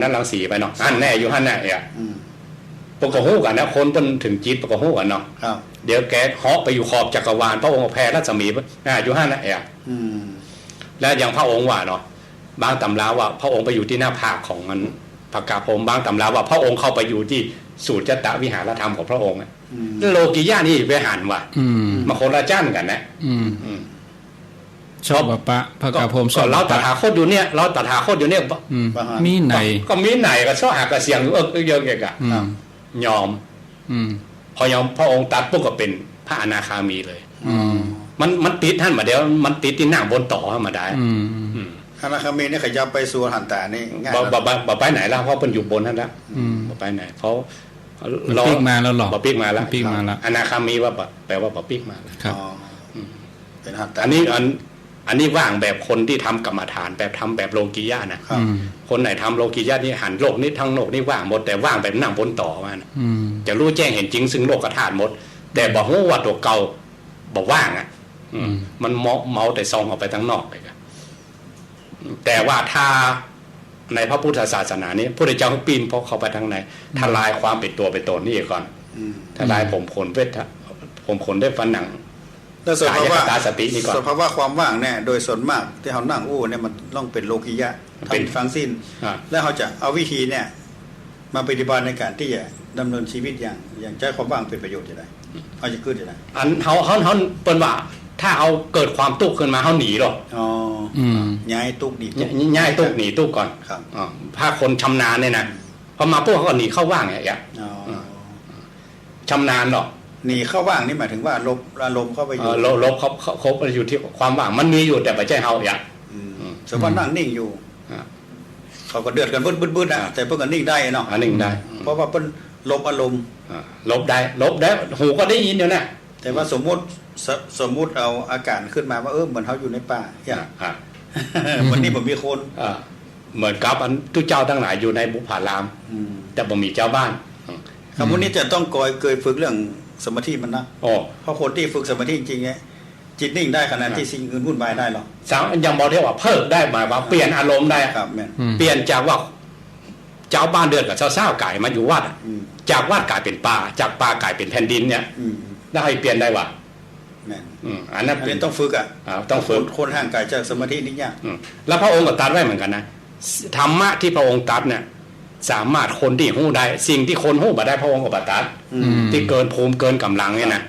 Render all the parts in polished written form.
นั่นรังสีไปเนาะอันแน่อยู่หันแน่อ่ะปกหูกันนะคนเป็นถึงจิตปกหูกันเนาะเดี๋ยวแกเหาะไปอยู่ขอบจักรวาลพระองค์แผ่รัศมีอยู่หันแน่อ่ะแล้วอย่างพระองค์ว่าเนาะบางตำราว่าพระองค์ไปอยู่ที่หน้าผากของมันปากกาพรมบางตำราว่าพระองค์เข้าไปอยู่ที่สูตรจตวิหารธรรมของพระองค์โลกิยะนี่ไปหันว่ะมาคนละจ้านกันนะชอบปะพระกาพรมเราตถาคตอยู่เนี่ยเราตถาคตอยู่เนี่ยมีไหนก็มีไหนก็ชอบหากระเสียงอยู่เยอะแยะกะยอมพอยอมพระองค์ตัดปุ๊บก็เป็นพระอนาคามีเลยมันติดท่านมาเดี๋ยวมันติดที่นั่งบนต่อมาได้อนาคามีนี่ขยับไปสู่หันตานี่ง่ายบ่ไปไหนแล้วเพราะเป็นอยู่บนท่านแล้วบ่ไปไหนเพราะเราปีกมาแล้วหรอบ่ปีกมาแล้วปีกมาแล้วอนาคามีว่าแปลว่าบ่ปีกมาครับเป็นหันตาอันนี้ว่างแบบคนที่ทำกรรมฐานแบบทำแบบโลกียะนะคนไหนทำโลกียะนี่หันโลกนี้ทั้งโลกนี่ว่างหมดแต่ว่างแบบนั่งบนต่อมานะจะรู้แจ้งเห็นจริงซึ่งโลกธาตุหมดแต่บอกว่าตัวเก่าบอกว่างอ่ะมันเมาแต่ซองออกไปทั้งนอกเลยแต่ว่าถ้าในพระพุทธศาสนานี้พระเจ้าปีนพอเข้าไปทางไหนทลายความเป็นตัวเป็นตนนี่ก่อนทลายผมขนเวทผมขนได้ฟันหนังแล้วสภาวะสตินี่ก่อนสภาวะความว่างเนี่ยโดยส่วนมากที่เขานั่งอู้เนี่ยมันต้องเป็นโลกิยะเป็นฟังสิ้นแล้วเขาจะเอาวิธีเนี่ยมาปฏิบัติในการที่จะดำเนินชีวิตอย่างใจความว่างเป็นประโยชน์อย่างไรเขาจะขึ้นอย่างไรอันเขาเป็นว่าถ้าเอาเกิดความตุกขึ้นมาเขาหนีหรอย้ายตุกหนีย้ายตุกหนีตุกก่อนครับถ้าคนชำนาญเนี่ยนะพอมาพวกเขาก็หนีเข้าว่างไงชำนาญหรอหนีเข้าว่างนี่หมายถึงว่าลบอารมณ์เข้าไปอยู่ลบเขาอยู่ที่ความว่างมันมีอยู่แต่ไม่ใช่เขาอย่างสมมตินั่งนิ่งอยู่เขาก็เดือดกันบึ้นๆนะแต่เพิ่งกันนิ่งได้เนาะนิ่งได้เพราะว่าเป็นลบอารมณ์ลบได้หูก็ได้ยินอยู่นะแต่ว่าสมมติเอาอาการขึ้นมาว่าเหมือนเขาอยู่ในป่าอย่างวันนี้ผมมีคนเหมือนกับทุกเจ้าทั้งหลายอยู่ในบุพารามแต่บ่มีเจ้าบ้านคำนี้จะต้องเคยฝึกเรื่องสมาธิมันนะเพราะคนที่ฝึกสมาธิจริงๆเนี่ยจิตนิ่งได้ขนาดที่สิ่งอื่นวุ่นวายได้หรอยังบอกได้ว่าเพิกได้หมายว่าเปลี่ยนอารมณ์ได้เปลี่ยนจากว่าเจ้าบ้านเดือดกับเจ้าไก่มาอยู่วัดจากวัดกลายเป็นป่าจากป่ากลายเป็นแผ่นดินเนี่ยได้เปลี่ยนได้ว่ะอันนั้นเป็นต้องฝึกต้องฝึกคนห่างไกลจากสมาธินี่ยากแล้วพระองค์ก็ตรัสไว้เหมือนกันนะธรรมะที่พระองค์ตรัสเนี่ยสามารถคนที่หู้ได้สิ่งที่คนหู้บ่ได้พระองค์ก็บ่ตรัสที่เกินภูมิเกินกำลังเนี่ยนะ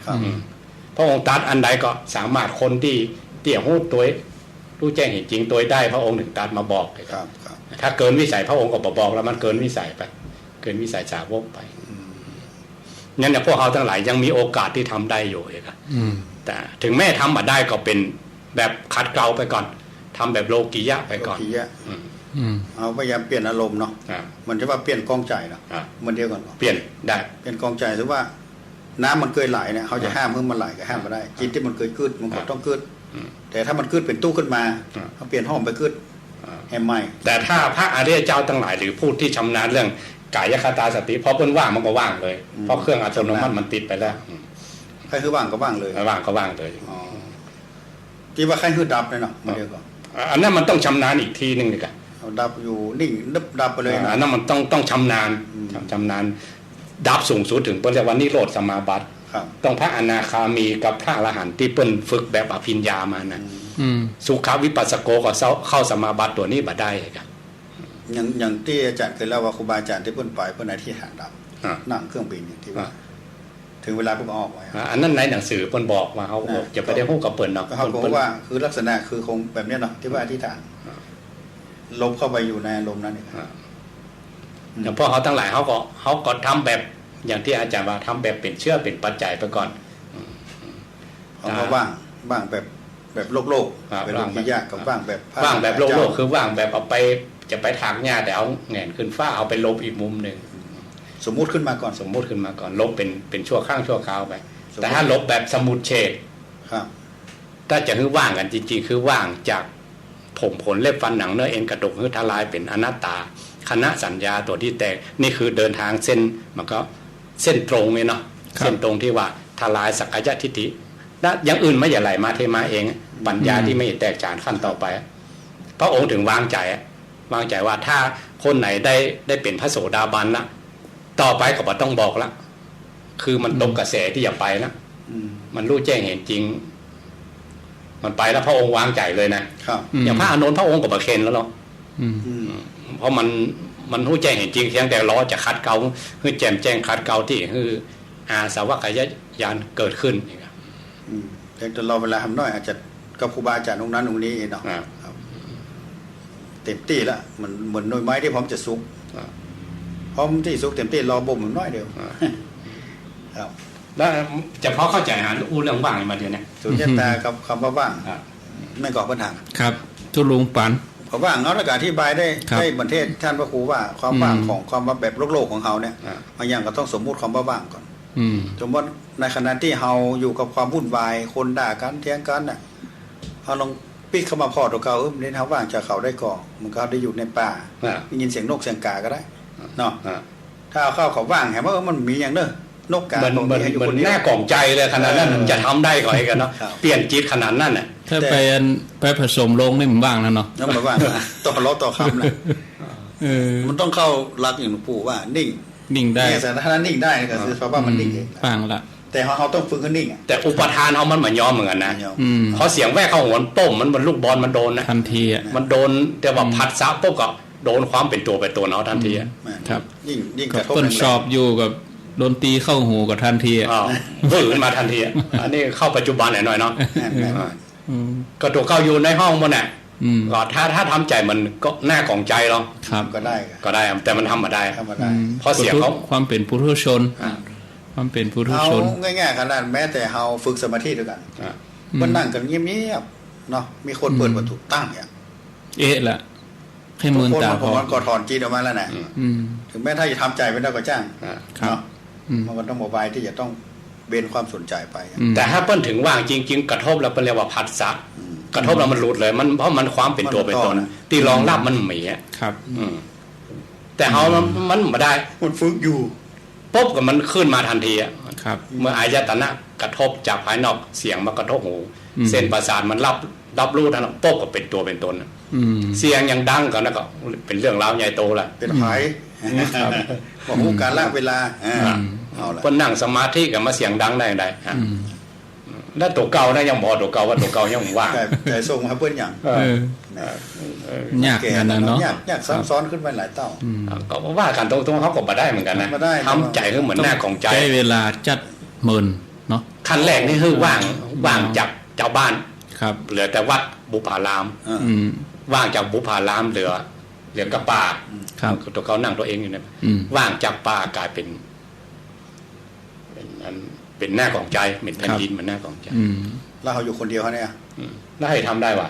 พระองค์ตรัสอันใดก็สามารถคนที่หู้ตัวรู้แจ้งเห็นจริงตัวได้พระองค์ถึงตรัสมาบอกถ้าเกินวิสัยพระองค์ก็บอกแล้วมันเกินวิสัยไปเกินวิสัยสาวกไปงั้นเนี่ยพวกเราทั้งหลายยังมีโอกาสที่ทำได้อยู่เลยครับแต่ถึงแม้ทำมาได้ก็เป็นแบบขัดเกลาไปก่อนทำแบบโลกิยะไปก่อนเอาพยายามเปลี่ยนอารมณ์เนาะมันจะว่าเปลี่ยนกองใจเนาะมันเดียวกันเปลี่ยนได้เปลี่ยนกองใจถือว่าน้ำมันเคยไหลเนี่ยเขาจะห้ามเมื่อมันไหลก็ห้ามมาได้จิตที่มันเคยขึ้นมันก็ต้องขึ้นแต่ถ้ามันขึ้นเป็นตู้ขึ้นมาเขาเปลี่ยนห้องไปขึ้นแหมใหม่แต่ถ้าพระอริยเจ้าทั้งหลายหรือผู้ที่ชำนาญเรื่องกายคตาสติพอเพิ่นว่างมันก็ว่างเลยเพราะเครื่องอัตโนมัติมันติดไปแล้วใครคือว่างก็ว่างเลยว่างก็ว่างเลยที่ว่าใครคือดับเลยเนาะมันเดียวกันอันนั้นมันต้องชำนาญอีกทีนึงเลยกันดับอยู่นิ่งดับไปเลยอันนั้นมันต้องชำนาญดับสูงสุดถึงเรียกว่านิโรธสมาบัติต้องพระอนาคามีกับพระอรหันต์ที่เปิ้นฝึกแบบอภิญญามานะสุขวิปัสสโกก็เข้าสมาบัติตัวนี้บ่ได้ครับอย่างที่อาจารย์เคยเล่าว่าครูบาอาจารย์ที่เปิ้นไปเปิ้นที่หาดับนั่งเครื่องบินที่ว่าถึงเวลาเพิ่นออกไว้อันนั้นในหนังสือเปิ้นบอกว่าเขาจะไปได้ฮู้กับเปิ้นเนาะเขาบอกว่าคือลักษณะคือคงแบบนี้เนาะที่ว่าอธิษฐานลบเข้าไปอยู่ในลมนั้นเองอย่างพวกเขาทั้งหลายเขาก็ทำแบบอย่างที่อาจารย์ว่าทำแบบเป็นเชื่อเป็นปัจจัยไปก่อนเขาก็ว่างแบบโลกเป็นโลกิยะกับว่างแบบโลกคือว่างแบบเอาไปจะไปถากหญ้าแต่เอาแหน่นขึ้นฟ้าเอาไปลบอีกมุมหนึ่งสมมุติขึ้นมาก่อนลบเป็นชั่วข้างชั่วคราวไปแต่ถ้าลบแบบสมุดเฉดถ้าจะคือว่างกันจริงๆคือว่างจากผมขนเล็บฟันหนังเนื้อเอ็นกระดูกคือทลายเป็นอนัตตาคณะสัญญาตัวที่แตกนี่คือเดินทางเส้นมันก็เส้นตรงเลยเนาะเส้นตรงที่ว่าทลายสักกายทิฏฐิและอย่างอื่นไม่อย่าไหลมาเทมาเองปัญญาที่ไม่แตกฉานขั้นต่อไปพระองค์ถึงวางใจว่าถ้า คนไหนได้เป็นพระโสดาบันละต่อไปก็บ่ต้องบอกละคือมันตกกระแสที่อย่าไปละมันรู้แจ้งเห็นจริงมันไปแล้วพระองค์วางใจเลยนะครับอย่างพระอานนท์พระองค์ก็บ่เข็นแล้วเนาะเพราะมันรู้แจ้งเห็นจริงเพียงแต่ล้อจะคัดเกลาคือแจมแจ้งคัดเกลาที่คืออาสาวกยานเกิดขึ้นแต่ตอนเราเวลาทำน้อยอาจจะกับครูบาอาจารย์องค์นั้นองค์นี้เนาะเต็มที่ละมันเหมือนหน่วยไม้ที่พร้อมจะซุกพร้อมที่ซุกเต็มที่รอบ่มมันน้อยเดียวครับแล้วจะพอเข้าใจหาอู้เรื่องว่างมาเดียวเนี่ยสุญญตากับคำว่าว่างไม่ก่อปัญหาครับทุลุงปันเพราะว่างเขาแล้วก็อธิบายได้บรรเทศท่านพระครูว่าความว่างของความว่าแบบโลกของเขาเนี่ยบางอย่างก็ต้องสมมุติความว่าว่างก่อนสมมติในขณะที่เราอยู่กับความวุ่นวายคนด่ากันเถียงกันน่ะเราลองปีกเข้ามาพอตัวเก่าเน้นเขาว่างจากเขาได้ก่อมันก็ได้อยู่ในป่าได้ยินเสียงนกเสียงกาก็ได้เนาะถ้าเอาเข้าเขาว่างเห็นว่ามันมีอย่างเด้อนกกามันหน้ากล่องใจเลยขนาดนั้นจะทำได้ก่อนกันเนาะเปลี่ยนจิตขนาดนั้นน่ะถ้าไปผสมลงนี่มันว่างแล้วเนาะนั่นมันว่างต่อล้อต่อคำนะมันต้องเข้าหลักอย่างหลวงปู่ว่านิ่งได้แต่ถ้านิ่งได้ก็คือเพราะว่ามันนิ่งเองว่างละแต่เขาต้องฝึกให้นิ่งแต่อุปทานเขามันเหมือนยอมเหมือนกันนะเขาเสียงแว่เข้าหัวต้มมันบรรลุบอลมันโดนนะทันทีมันโดนแต่ว่าผัดซับปุ๊บก็โดนความเป็นตัวเนาะทันทีครับยิ่งกระทบต้นสอบอยู่กับโดนตีเข้าหูกับทันทีฟื้นมาทันทีอันนี้เข้าปัจจุบันหน่อยเนาะก็ตัวเข้าอยู่ในห้องมันน่ะก็ถ้าทำใจมันก็หน้าของใจเราก็ได้แต่มันทำมาได้เพราะเสียงเขาความเป็นปุถุชนความเป็นปุถุชนง่ายๆขนาดแม้แต่เราฝึกสมาธิด้วยกันมันนั่งกันเงียบๆเนาะมีคนเปิดประตูตั้งอย่างละให้มือตาพอมันก็ถอนจีนออกมาแล้วนะถึงแม้ถ้าจะทำใจไม่ได้ก็จ้างเนาะมันต้องโมบายที่จะต้องเบนความสนใจไปแต่ถ้าเปิ้นถึงว่างจริงๆกระทบแล้วเป็นเรียกว่าผัสสะกระทบแล้วมันหลุดเลยมันเพราะมันความเป็นตัวเป็นตนที่รองรับมันมีครับแต่เขามันไม่ได้มันฝึกอยู่ปุ๊บกับมันขึ้นมาทันทีครับเมื่ออายตนะกระทบจากภายนอกเสียงมากระทบหูเส้นประสาทมันรับรู้ทันปุ๊บก็เป็นตัวเป็นตนเสียงยังดังกันแล้วก็เป็นเรื่องราวใหญ่โตละเป็นไผบอกผู้การละเวลาเพิ่นนั่งสมาธิกับมาเสียงดังได้แล้วตัวเก่านะยังบ่ตัวเก่าว่าตัวเก่ายังว่างแต่ส่งมาเพิ่นอย่างยากกันนะเนาะยากซ้อนขึ้นไปหลายเต้าก็ว่ากันตรงๆเขาก็บ่ได้เหมือนกันนะทำใจคือเหมือนหน้าของใจใช้เวลาจัดเมินเนาะขั้นแรกนี่คือว่างจากเจ้าบ้านครับเหลือแต่วัดบุพารามว่างจากบุพารามเหลือกระป่าตัวเขานั่งตัวเองอยู่เนี่ยว่างจากป่ากลายเป็นหน้าของใจเป็นแผ่นดินมันหน้าของใจแล้วเขาอยู่คนเดียวเขาเนี่ยแล้วให้ทำได้วะ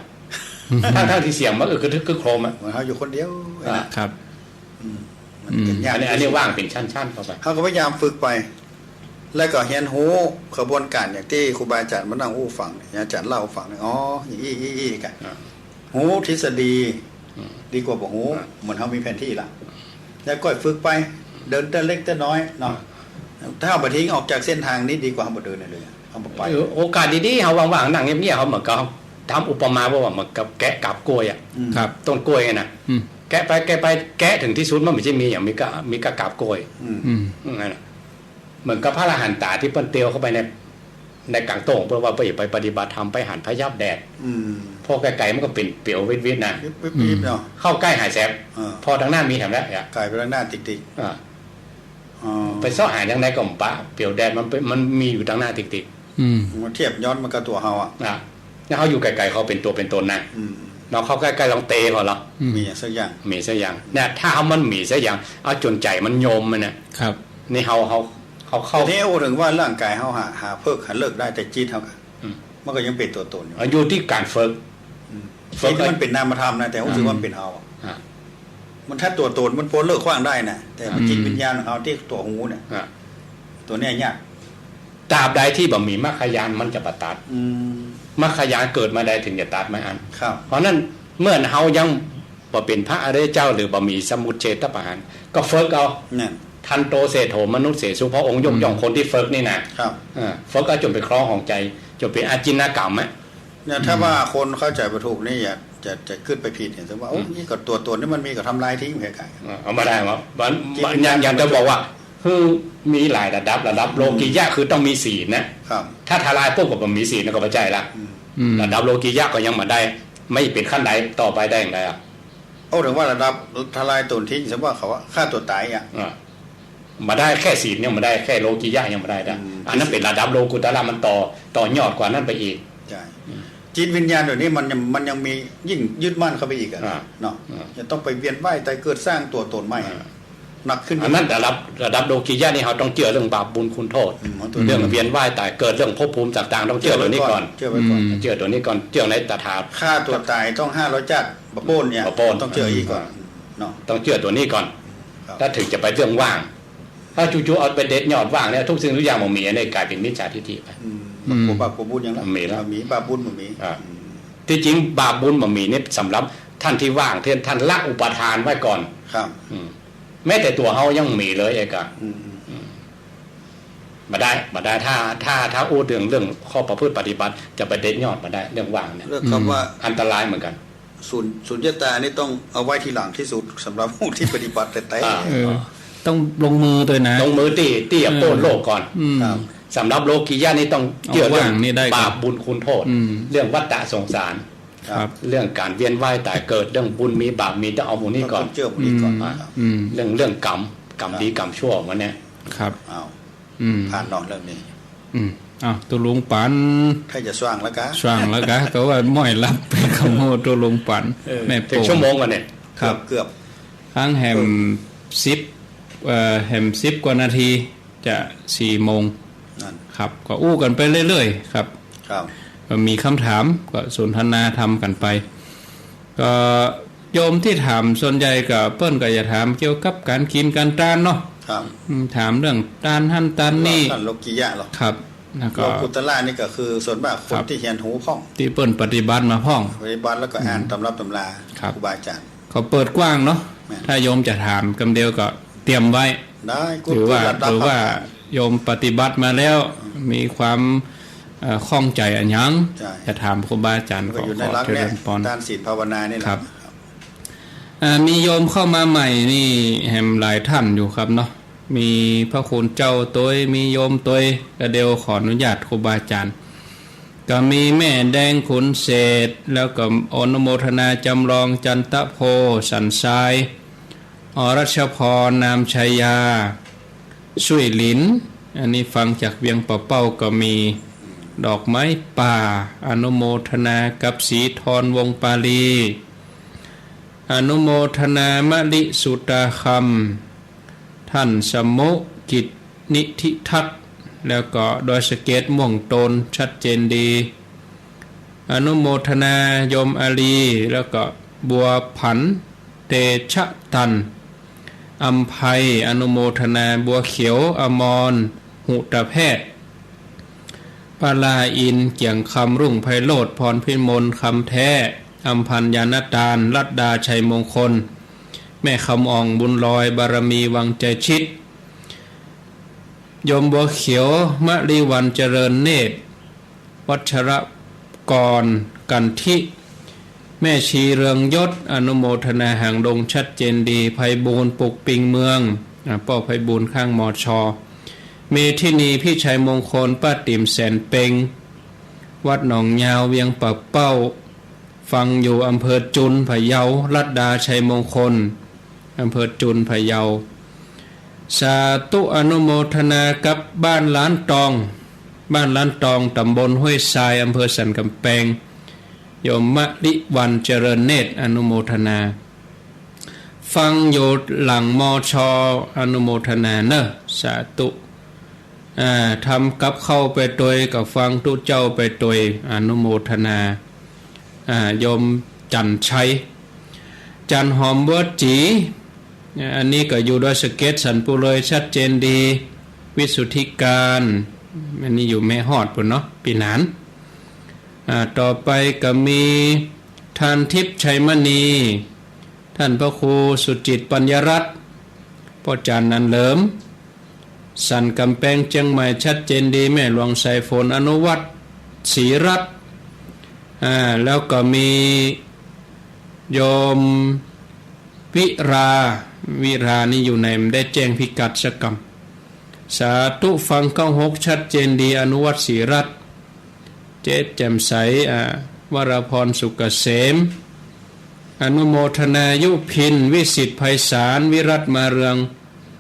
ทั้งที่เสียงมันคือโครมเขาอยู่คนเดียวครับอันนี้ว่างเป็นชั้นๆเข้าไปเขาก็พยายามฝึกไปแล้วก็เรียนรู้กระบวนการอย่างที่ครูบาอาจารย์มานั่งอู้ฟังอาจารย์เล่าฟังอ๋ออย่างอี้กันหูทฤษฎีดีกว่าบอกหูเหมือนเขามีแผนที่ละแล้วก็ฝึกไปเดินแต่เล็กแต่น้อยเนาะถ้าเอาไปทิ้งออกจากเส้นทางนี้ดีกว่าเอาไปเดินเลยเอาไปโอกาสดีๆเขาว่างๆนั่งเงียบๆเขาเหมือนกับทำอุปมาว่าเหมือนกับแกะกับกล้วยครับต้นกล้วยนะแกะไปแกะถึงที่สุดมันไม่ใช่มีอย่างมีกะกับกล้วยนั่นเหมือนกับพระอรหันตาที่เปิ้นเตียวเข้าไปในกลางโต่งเพื่อว่าไปปฏิบัติธรรมไปหันพยับแดดพอไกลๆมันก็เป็นเปียววิดๆนะเข้าใกล้หายแสบพอทางหน้ามีแถมแล้วไกลไปทางหน้าติ๊กไปซ้อหายทางไหนก็ปะเปียวแดดมันมีอยู่ทางหน้าติ๊กมันเทียบย้อนมันกับตัวเฮาแล้วเขาอยู่ไกลๆเขาเป็นตัวเป็นตนนะเราเข้าใกล้ๆลองเตะเขาหรอมีสักอย่างเนี่ยถ้าเขามันมีสักอย่างเอาจนใจมันโยมมันนะครับนี่เขาเข้าทีนี้ถึงว่าร่างกายเขาหาเพิกหาเลิกได้แต่จิตเขามันก็ยังเป็นตัวตนอยู่ที่การฝึกมันเป็นนามธรรมนะแต่รู้สึกว่าเป็นเขามันถ้าตัวตนมันพ้นเลิกขว้างได้นะแต่จิตวิญญาณของเขาที่ตัวหูเนี่ยตัวนี้ยากตราบใดที่บ่มีมรรคญาณมันจะปตัดมรรคญาณเกิดมาได้ถึงจะตัดไม่อันเพราะนั้นเมื่อเขายังบ่เป็นพระอริยเจ้าหรือบ่มีสมุจเฉทประหารก็ฝึกเอาทันโตเศโธมนุษย์เสสุพระองค์ยกย่องคนที่ฝึกนี่นะครับฝึกก็จนไปคล้องของใจจนเป็นอาจินกรรมเนี่ยถ้าว่าคนเข้าใจประถูกนี่อย่า จะขึ้นไปผิดเห็นซะว่าโอ้นี่ก็ตัวนี่มันมีก็ทำลายทิ้งเหมือนกัน เอามาได้ว่าอย่างจะบอกว่ามีหลายระดับโลกิยะคือต้องมีศีลนะครับถ้าทลายปุ๊บก็มีศีลก็เข้าใจละระดับโลกิยะก็ยังมาได้ไม่เป็นขั้นใดต่อไปได้อย่างไรอ่ะโอ้ถึงว่าระดับทลายตนทิ้งสมมติว่าเขาว่าฆ่าตัวตายมาได้แค่ศีลยังมาได้แค่โลกิยะยังมาได้อันนั้นเป็นระดับโลกุตระมันต่อยอดกว่านั้นไปอีกใช่จิตวิญญาณเดี๋ยวนี้มันยังมียิ่งยึดมั่นเข้าไปอีกเนาะจะต้องไปเวียนว่ายตายเกิดสร้างตัวตนใหม่หนักขึ้นอันนั้นระดับโลกิยะนี่เราต้องเชื่อเรื่องบาปบุญคุณโทษเรื่องเวียนว่ายตายเกิดเรื่องภพภูมิต่างๆต้องเชื่อตัวนี้ก่อนเชื่อไว้ก่อนเชื่อตัวนี้ก่อนเชื่อในตถาฆ่าตัวตายต้อง500จัดบะโปนเนี่ยต้องเชื่ออีกก่อนเนาะต้องเชื่อตัวนี้ก่อนถ้าถึงจะไปเรื่องว่างถ้าจู่ๆเอาไปเด็ดยอดว่างเนี่ยทุกสิ่งทุกอย่างมันมีเนี่ยกลายเป็นมิจฉาทิฏฐิไปบาปบุญอย่างนั้นมีบาปบุญมันมีที่จริงบาปบุญมันมีเนี่ยสำหรับท่านที่ว่างท่านละอุปทานไว้ก่อนครับแม้แต่ตัวเฮายังมีเลยเอกอะมาได้ถ้าอู้เรื่องข้อประพฤติปฏิบัติจะไปเด็ดยอดมาได้เรื่องว่างเนี่ยเรื่องคำว่าอันตรายเหมือนกันสุญญตานี่ต้องเอาไว้ทีหลังที่สุดสำหรับผู้ที่ปฏิบัติแต่ต้องลงมือตัวนะลงมือตีโป้นโลกก่อนสำหรับโลกิยะนี่ต้องเกี่ยวเรื่องบาปบุญคุณโทษเรื่องวัฏฏะสงสารเรื่องการเวียนว่ายตายเกิดเรื่องบุญมีบาปมีต้องเอาหมู่นี้ก่อนเชื่อหมู่นี้ก่อนเรื่องกรรมดีกรรมชั่วมันเนี่ยครับผ่านนอกเรื่องนี้ตัวลุงปันใครจะสว่างแล้วกะสว่างแล้วกะก็ว่าม้อยรับเป็นขโมยตัวลุงปันแม่เป็นชั่วโมงกันเนี่ยครับเกือบทั้งแฮม10กว่านาทีจะ4 โมงครับก็อู้กันไปเรื่อยๆครับมีคำถามก็สนทนาทำกันไปก็โยมที่ถามส่วนใหญ่ก็เปิ้นก็จะถามเกี่ยวกับการกินการทานเนาะถามเรื่องทานหั่นทานนี่โลกิยะหรอครับแล้วก็กุตละนี่ก็คือส่วนมากคนที่เรียนหูพ่องที่เปิ้นปฏิบัติมาพ่องปฏิบัติแล้วก็อ่านตำรับตำราครูบาอาจารย์เขาเปิดกว้างเนาะถ้าโยมจะถามคำเดียวก็เตรียมไว้ได้หรือว่าโยมปฏิบัติมาแล้วมีความข้องใจอันยังจะถามครูบาอาจารย์ก็อยู่ในรักเนี่ยด้านศีลภาวนานี่แหละมีโยมเข้ามาใหม่นี่แหมหลายท่านอยู่ครับเนาะมีพระคุณเจ้าตัวมีโยมตัวก็เดียวขออนุญาตครูบาอาจารย์ก็มีแม่แดงขุนเศษแล้วก็อนุโมทนาจำลองจันทโพสันทรายอรัชพรนามชัยยาช่วยหลินอันนี้ฟังจากเวียงป่าเป้าก็มีดอกไม้ป่าอนุโมทนากับศรีธรวงปาลีอนุโมทนามะลิสุตาคำท่านสมุกิจนิธิทัศน์แล้วก็ดอยสะเก็ดม่วงโตนชัดเจนดีอนุโมทนายมอาลีแล้วก็บัวผันเตชะตันอัมไพอนุโมทนาบัวเขียวอมรหุตแพทย์ปาลาอินเกี่ยงคำรุ่งไพโรธพรพิมลคำแท้อัมพันยานตาลรัตดาชัยมงคลแม่คำอ่องบุญลอยบารมีวังใจชิดยมบัวเขียวมะลิวันเจริญเนตรวัชรกรกันทิแม่ชีเรืองยศอนุโมทนาหางดงชัดเจนดีไพบูลปุกปิงเมืองป้อไพบูลข้างมอชอเมทินีพี่ชัยมงคลป้าติ๋มแสนเปงวัดหนองยาวเวียงปะเป้าฟังอยู่อำเภอจุนพะเยารัตดาชัยมงคลอำเภอจุนพะเยาสาธุอนุโมทนากับบ้านล้านตองตำบลห้วยทรายอำเภอสันกำแพงโยมมะลิวันเจริญเนตรอนุโมทนาฟังอยู่หลังมอชออนุโมทนาเนอะสาธุทำกับเข้าไปตวยกับฟังตุเจ้าไปตวยอนุโมทนาโยมจันชัยจันหอมเวิร์ดจีอันนี้ก็อยู่ด้วยสเก็ตสันปุเลยชัดเจนดีวิสุทธิการอันนี้อยู่แม่ฮอดปุ่นเนาะปีนานต่อไปก็มีท่านทิพย์ชัยมณีท่านพระครูสุจิตปัญญรัตน์พ่อจันนันเหลิมสันกำแพงเชียงใหม่ชัดเจนดีแม่หลวงไซโฟนอนุวัตรศรีรัตน์แล้วก็มี โยมวิรานี่อยู่ในได้แจ้งพิกัดสกรรมสาธุฟัง96ชัดเจนดีอนุวัตศรีรัตน์เจตแจ่มใสวรพรสุกเกษมอนุโมทนายุพินวิสิทธิ์ไพศาลวิรัตมาเรือง